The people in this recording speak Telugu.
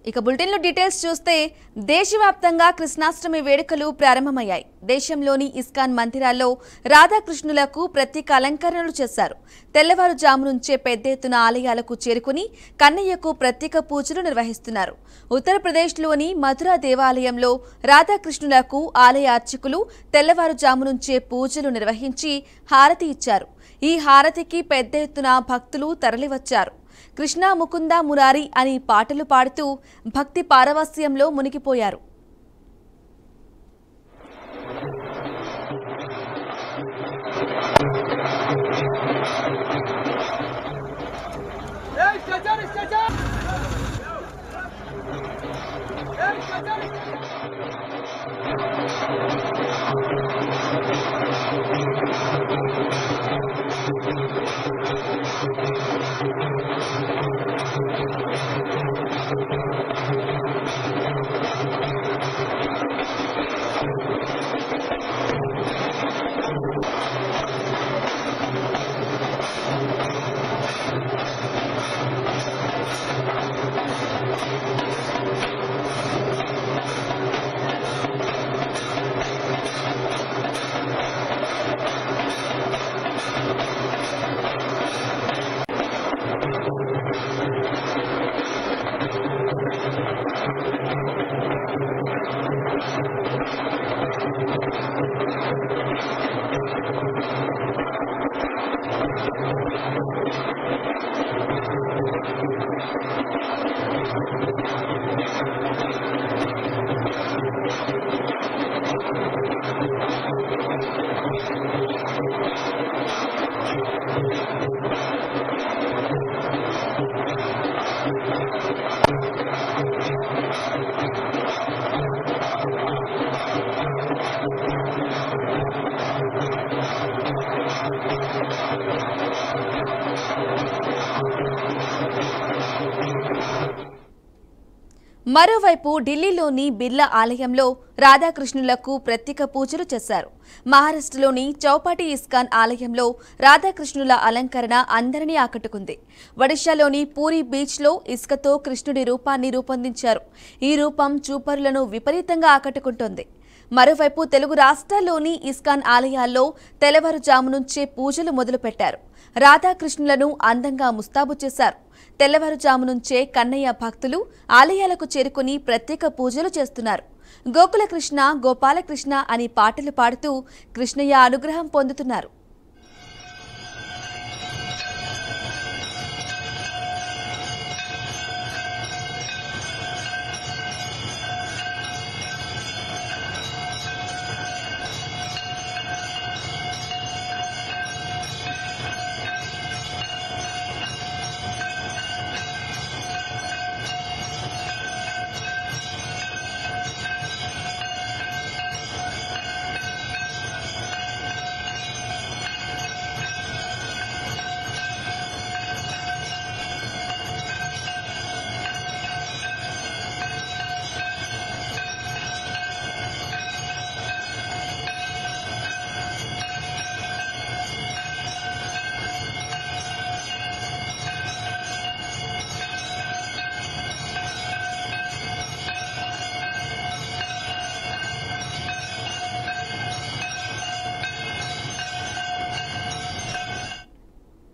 ఇక బులెటిన్లో డీటెయిల్స్ చూస్తే దేశవ్యాప్తంగా కృష్ణాష్టమి వేడుకలు ప్రారంభమయ్యాయి. దేశంలోని ఇస్కాన్ మందిరాల్లో రాధాకృష్ణులకు ప్రత్యేక అలంకరణలు చేశారు. తెల్లవారుజాము నుంచే పెద్ద ఎత్తున ఆలయాలకు చేరుకుని కన్నయ్యకు ప్రత్యేక పూజలు నిర్వహిస్తున్నారు. ఉత్తరప్రదేశ్లోని మథురా దేవాలయంలో రాధాకృష్ణులకు ఆలయ అర్చకులు తెల్లవారుజాము నుంచే పూజలు నిర్వహించి హారతి ఇచ్చారు. ఈ హారతికి పెద్ద ఎత్తున భక్తులు తరలివచ్చారు. కృష్ణ ముకుంద మురారి అని పాటలు పాడుతూ భక్తి పారవస్యంలో మునిగిపోయారు. మరోవైపు ఢిల్లీలోని బిర్లా ఆలయంలో రాధాకృష్ణులకు ప్రత్యేక పూజలు చేశారు. మహారాష్ట్రలోని చౌపాటి ఇస్కాన్ ఆలయంలో రాధాకృష్ణుల అలంకరణ అందరినీ ఆకట్టుకుంది. ఒడిశాలోని పూరి బీచ్లో ఇసుకతో కృష్ణుడి రూపాన్ని రూపొందించారు. ఈ రూపం చూపరులను విపరీతంగా ఆకట్టుకుంటోంది. మరోవైపు తెలుగు రాష్ట్రాల్లోని ఇస్కాన్ ఆలయాల్లో తెల్లవారుజాము నుంచే పూజలు మొదలుపెట్టారు. రాధాకృష్ణులను అందంగా ముస్తాబు చేశారు. తెల్లవారుజాము నుంచే కన్నయ్య భక్తులు ఆలయాలకు చేరుకుని ప్రత్యేక పూజలు చేస్తున్నారు. గోకుల కృష్ణ, గోపాలకృష్ణ అని పాటలు పాడుతూ కృష్ణయ్య అనుగ్రహం పొందుతున్నారు.